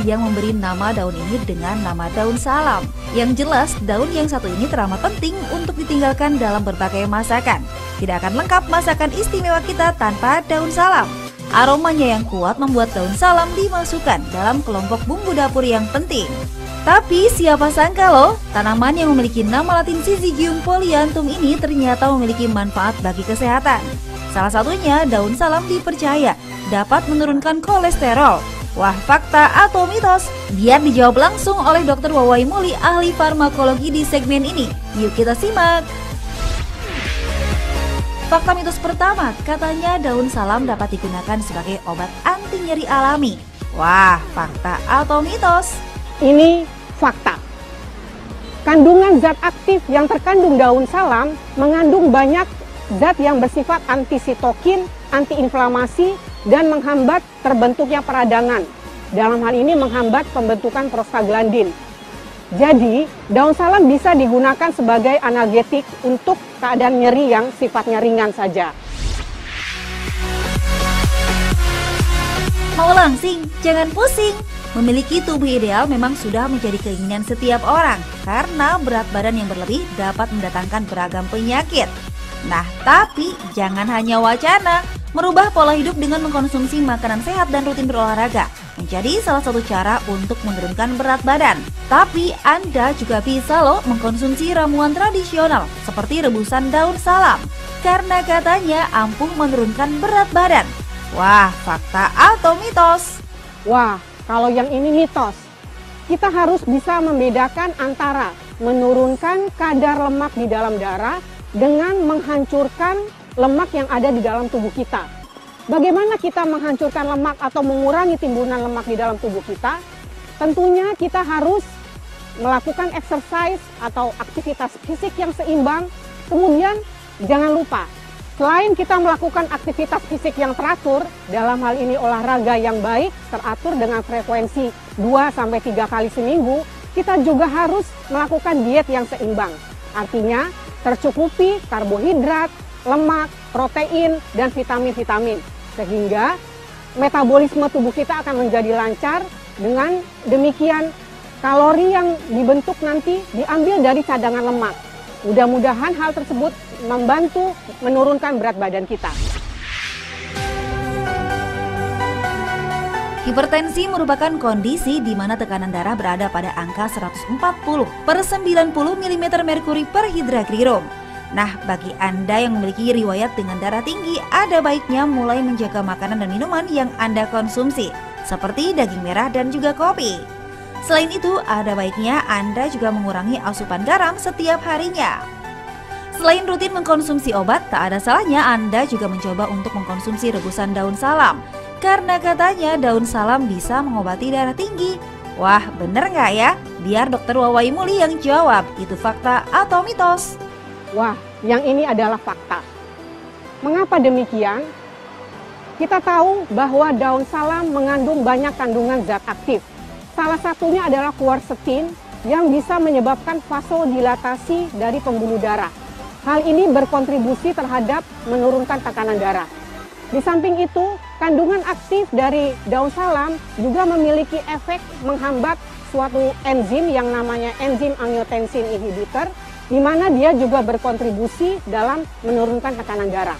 yang memberi nama daun ini dengan nama daun salam. Yang jelas, daun yang satu ini teramat penting untuk ditinggalkan dalam berbagai masakan. Tidak akan lengkap masakan istimewa kita tanpa daun salam. Aromanya yang kuat membuat daun salam dimasukkan dalam kelompok bumbu dapur yang penting. Tapi siapa sangka loh, tanaman yang memiliki nama latin Syzygium polyanthum ini ternyata memiliki manfaat bagi kesehatan. Salah satunya daun salam dipercaya dapat menurunkan kolesterol. Wah, fakta atau mitos? Biar dijawab langsung oleh Dr. Wawai Muli, ahli farmakologi di segmen ini. Yuk kita simak. Fakta mitos pertama, katanya daun salam dapat digunakan sebagai obat anti nyeri alami. Wah, fakta atau mitos? Ini fakta. Kandungan zat aktif yang terkandung daun salam mengandung banyak zat yang bersifat anti-sitokin, anti-inflamasi, dan menghambat terbentuknya peradangan. Dalam hal ini menghambat pembentukan prostaglandin. Jadi, daun salam bisa digunakan sebagai analgetik untuk keadaan nyeri yang sifatnya ringan saja. Mau langsing? Jangan pusing. Memiliki tubuh ideal memang sudah menjadi keinginan setiap orang karena berat badan yang berlebih dapat mendatangkan beragam penyakit. Nah, tapi jangan hanya wacana. Merubah pola hidup dengan mengkonsumsi makanan sehat dan rutin berolahraga menjadi salah satu cara untuk menurunkan berat badan. Tapi Anda juga bisa loh mengkonsumsi ramuan tradisional seperti rebusan daun salam karena katanya ampuh menurunkan berat badan. Wah, fakta atau mitos? Wah, kalau yang ini mitos. Kita harus bisa membedakan antara menurunkan kadar lemak di dalam darah dengan menghancurkan lemak yang ada di dalam tubuh kita. Bagaimana kita menghancurkan lemak atau mengurangi timbunan lemak di dalam tubuh kita? Tentunya kita harus melakukan exercise atau aktivitas fisik yang seimbang. Kemudian jangan lupa, selain kita melakukan aktivitas fisik yang teratur, dalam hal ini olahraga yang baik, teratur dengan frekuensi 2-3 kali seminggu, kita juga harus melakukan diet yang seimbang. Artinya, tercukupi karbohidrat, lemak, protein, dan vitamin-vitamin. Sehingga metabolisme tubuh kita akan menjadi lancar. Dengan demikian, kalori yang dibentuk nanti diambil dari cadangan lemak. Mudah-mudahan hal tersebut membantu menurunkan berat badan kita. Hipertensi merupakan kondisi di mana tekanan darah berada pada angka 140/90 mm merkuri per hidrakrirum. Nah, bagi Anda yang memiliki riwayat dengan darah tinggi, ada baiknya mulai menjaga makanan dan minuman yang Anda konsumsi, seperti daging merah dan juga kopi. Selain itu, ada baiknya Anda juga mengurangi asupan garam setiap harinya. Selain rutin mengkonsumsi obat, tak ada salahnya Anda juga mencoba untuk mengkonsumsi rebusan daun salam, karena katanya daun salam bisa mengobati darah tinggi. Wah, bener nggak ya? Biar Dr. Wawai Muli yang jawab, itu fakta atau mitos? Wah, yang ini adalah fakta. Mengapa demikian? Kita tahu bahwa daun salam mengandung banyak kandungan zat aktif. Salah satunya adalah quercetin yang bisa menyebabkan vasodilatasi dari pembuluh darah. Hal ini berkontribusi terhadap menurunkan tekanan darah. Di samping itu, kandungan aktif dari daun salam juga memiliki efek menghambat suatu enzim yang namanya enzim angiotensin inhibitor, di mana dia juga berkontribusi dalam menurunkan tekanan darah.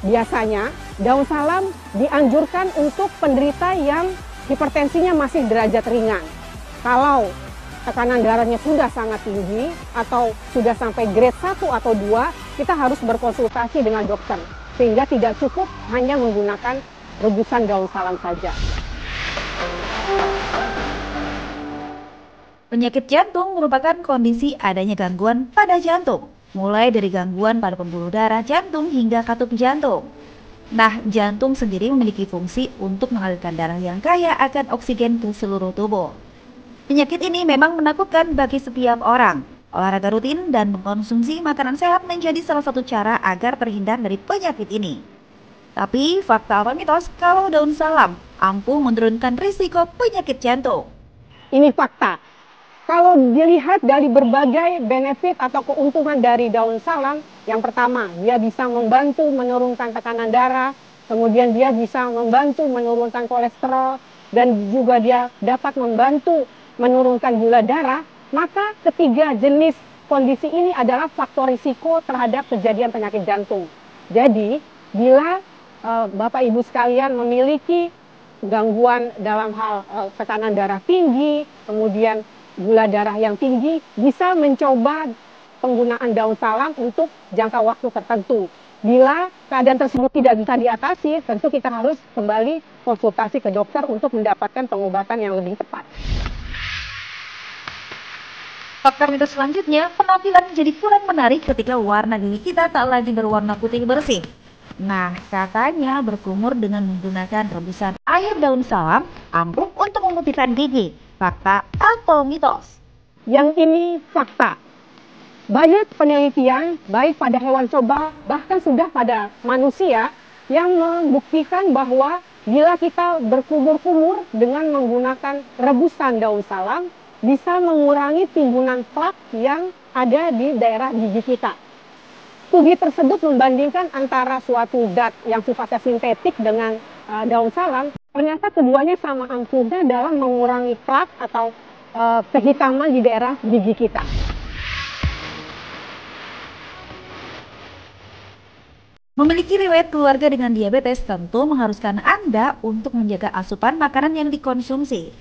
Biasanya, daun salam dianjurkan untuk penderita yang hipertensinya masih derajat ringan. Kalau tekanan darahnya sudah sangat tinggi atau sudah sampai grade 1 atau 2, kita harus berkonsultasi dengan dokter. Sehingga tidak cukup hanya menggunakan rebusan daun salam saja. Penyakit jantung merupakan kondisi adanya gangguan pada jantung, mulai dari gangguan pada pembuluh darah jantung hingga katup jantung. Nah, jantung sendiri memiliki fungsi untuk mengalirkan darah yang kaya akan oksigen ke seluruh tubuh. Penyakit ini memang menakutkan bagi setiap orang. Olahraga rutin dan mengkonsumsi makanan sehat menjadi salah satu cara agar terhindar dari penyakit ini. Tapi, fakta atau mitos kalau daun salam ampuh menurunkan risiko penyakit jantung? Ini fakta. Kalau dilihat dari berbagai benefit atau keuntungan dari daun salam, yang pertama, dia bisa membantu menurunkan tekanan darah, kemudian dia bisa membantu menurunkan kolesterol, dan juga dia dapat membantu menurunkan gula darah, maka ketiga jenis kondisi ini adalah faktor risiko terhadap kejadian penyakit jantung. Jadi, bila Bapak Ibu sekalian memiliki gangguan dalam hal tekanan darah tinggi, kemudian gula darah yang tinggi, bisa mencoba penggunaan daun salam untuk jangka waktu tertentu. Bila keadaan tersebut tidak bisa diatasi, tentu kita harus kembali konsultasi ke dokter untuk mendapatkan pengobatan yang lebih tepat. Faktor mitos selanjutnya, penampilan menjadi kurang menarik ketika warna gigi kita tak lagi berwarna putih bersih. Nah, katanya berkumur dengan menggunakan rebusan air daun salam ampuh untuk memutihkan gigi. Fakta atau mitos? Yang ini fakta. Banyak penelitian, baik pada hewan coba, bahkan sudah pada manusia, yang membuktikan bahwa bila kita berkumur-kumur dengan menggunakan rebusan daun salam, bisa mengurangi timbunan plak yang ada di daerah gigi kita. Studi tersebut membandingkan antara suatu zat yang sifatnya sintetik dengan daun salam, ternyata keduanya sama ampuhnya dalam mengurangi plak atau kehitaman di daerah gigi kita. Memiliki riwayat keluarga dengan diabetes tentu mengharuskan Anda untuk menjaga asupan makanan yang dikonsumsi.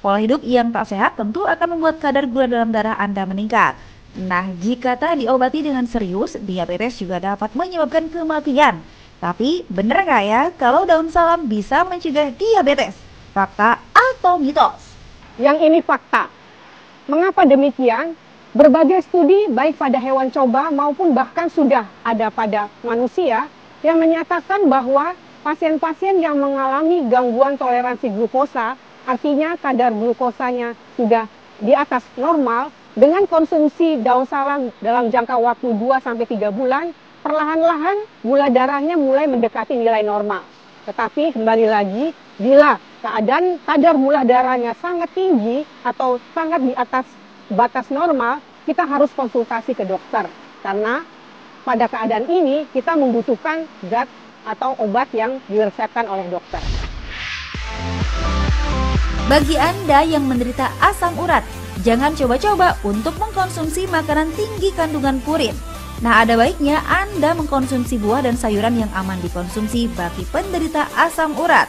Pola hidup yang tak sehat tentu akan membuat kadar gula dalam darah Anda meningkat. Nah, jika tak diobati dengan serius, diabetes juga dapat menyebabkan kematian. Tapi, benar nggak ya kalau daun salam bisa mencegah diabetes? Fakta atau mitos? Yang ini fakta. Mengapa demikian? Berbagai studi baik pada hewan coba maupun bahkan sudah ada pada manusia yang menyatakan bahwa pasien-pasien yang mengalami gangguan toleransi glukosa, artinya kadar glukosanya sudah di atas normal, dengan konsumsi daun salam dalam jangka waktu 2-3 bulan, perlahan-lahan gula darahnya mulai mendekati nilai normal. Tetapi kembali lagi, bila keadaan kadar gula darahnya sangat tinggi atau sangat di atas batas normal, kita harus konsultasi ke dokter. Karena pada keadaan ini kita membutuhkan zat atau obat yang diresepkan oleh dokter. Bagi Anda yang menderita asam urat, jangan coba-coba untuk mengkonsumsi makanan tinggi kandungan purin. Nah, ada baiknya Anda mengkonsumsi buah dan sayuran yang aman dikonsumsi bagi penderita asam urat.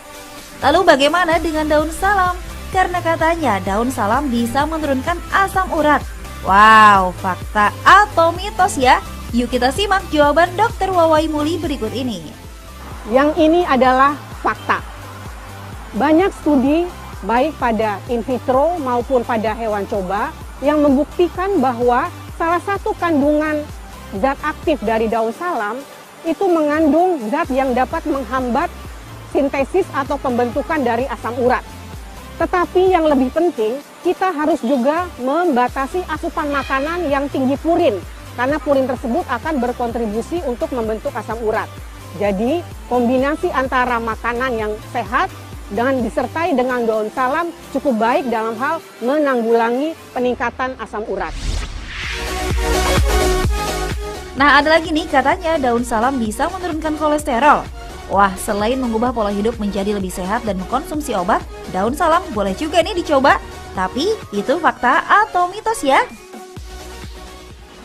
Lalu bagaimana dengan daun salam? Karena katanya daun salam bisa menurunkan asam urat. Wow, fakta atau mitos ya? Yuk kita simak jawaban Dr. Wawai Muli berikut ini. Yang ini adalah fakta. Banyak studi baik pada in vitro maupun pada hewan coba yang membuktikan bahwa salah satu kandungan zat aktif dari daun salam itu mengandung zat yang dapat menghambat sintesis atau pembentukan dari asam urat. Tetapi yang lebih penting, kita harus juga membatasi asupan makanan yang tinggi purin, karena purin tersebut akan berkontribusi untuk membentuk asam urat. Jadi, kombinasi antara makanan yang sehat dan disertai dengan daun salam cukup baik dalam hal menanggulangi peningkatan asam urat. Nah, ada lagi nih katanya daun salam bisa menurunkan kolesterol. Wah, selain mengubah pola hidup menjadi lebih sehat dan mengkonsumsi obat, daun salam boleh juga nih dicoba. Tapi itu fakta atau mitos ya?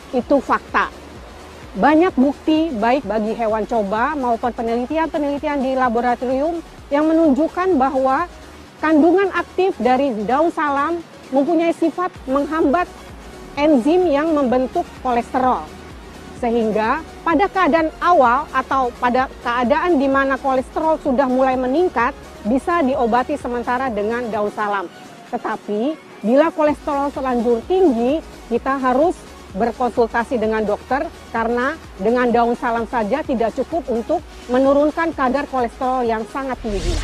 Itu fakta. Banyak bukti baik bagi hewan coba maupun penelitian-penelitian di laboratorium yang menunjukkan bahwa kandungan aktif dari daun salam mempunyai sifat menghambat enzim yang membentuk kolesterol. Sehingga pada keadaan awal atau pada keadaan di mana kolesterol sudah mulai meningkat, bisa diobati sementara dengan daun salam. Tetapi bila kolesterol terlanjur tinggi, kita harus berkonsultasi dengan dokter karena dengan daun salam saja tidak cukup untuk menurunkan kadar kolesterol yang sangat tinggi.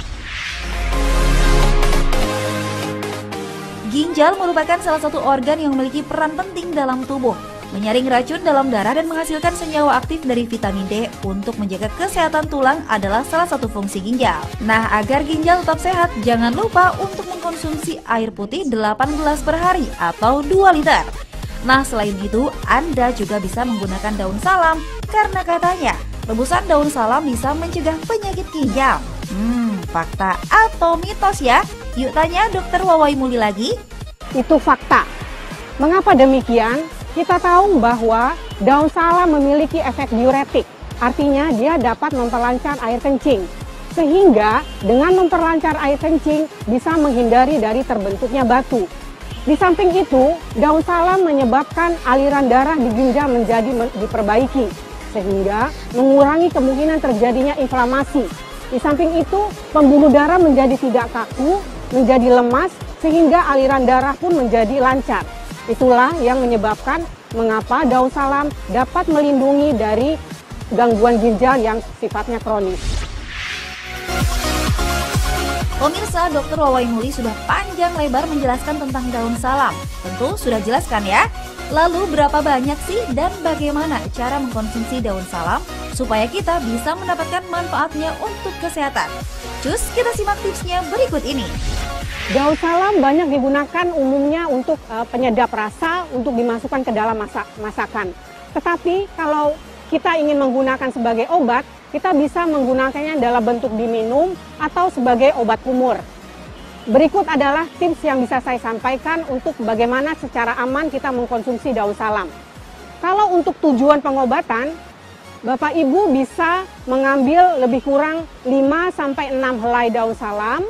Ginjal merupakan salah satu organ yang memiliki peran penting dalam tubuh, menyaring racun dalam darah dan menghasilkan senyawa aktif dari vitamin D untuk menjaga kesehatan tulang adalah salah satu fungsi ginjal. Nah, agar ginjal tetap sehat, jangan lupa untuk mengkonsumsi air putih 8 gelas per hari atau 2 liter. Nah, selain itu, Anda juga bisa menggunakan daun salam karena katanya rebusan daun salam bisa mencegah penyakit ginjal. Fakta atau mitos ya? Yuk tanya Dokter Wawai Muli lagi. Itu fakta. Mengapa demikian? Kita tahu bahwa daun salam memiliki efek diuretik, artinya dia dapat memperlancar air kencing. Sehingga dengan memperlancar air kencing bisa menghindari dari terbentuknya batu. Di samping itu, daun salam menyebabkan aliran darah di ginjal menjadi diperbaiki, sehingga mengurangi kemungkinan terjadinya inflamasi. Di samping itu, pembuluh darah menjadi tidak kaku, menjadi lemas, sehingga aliran darah pun menjadi lancar. Itulah yang menyebabkan mengapa daun salam dapat melindungi dari gangguan ginjal yang sifatnya kronis. Pemirsa, Dokter Wawai Muli sudah panjang lebar menjelaskan tentang daun salam. Tentu sudah jelas kan ya? Lalu berapa banyak sih dan bagaimana cara mengkonsumsi daun salam supaya kita bisa mendapatkan manfaatnya untuk kesehatan? Cus, kita simak tipsnya berikut ini. Daun salam banyak digunakan umumnya untuk penyedap rasa, untuk dimasukkan ke dalam masakan. Tetapi kalau kita ingin menggunakan sebagai obat, kita bisa menggunakannya dalam bentuk diminum atau sebagai obat kumur. Berikut adalah tips yang bisa saya sampaikan untuk bagaimana secara aman kita mengkonsumsi daun salam. Kalau untuk tujuan pengobatan, Bapak Ibu bisa mengambil lebih kurang 5-6 helai daun salam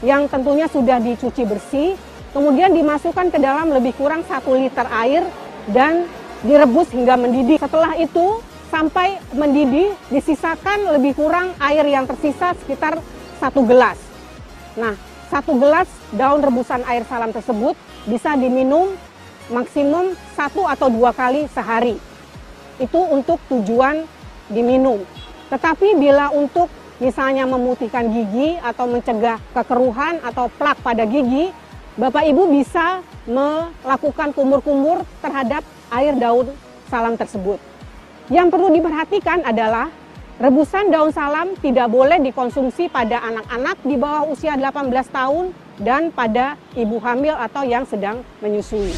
yang tentunya sudah dicuci bersih, kemudian dimasukkan ke dalam lebih kurang 1 liter air dan direbus hingga mendidih. Setelah itu, sampai mendidih, disisakan lebih kurang air yang tersisa sekitar 1 gelas. Nah, 1 gelas daun rebusan air salam tersebut bisa diminum maksimum 1 atau 2 kali sehari. Itu untuk tujuan diminum. Tetapi bila untuk misalnya memutihkan gigi atau mencegah kekeruhan atau plak pada gigi, Bapak Ibu bisa melakukan kumur-kumur terhadap air daun salam tersebut. Yang perlu diperhatikan adalah rebusan daun salam tidak boleh dikonsumsi pada anak-anak di bawah usia 18 tahun dan pada ibu hamil atau yang sedang menyusui.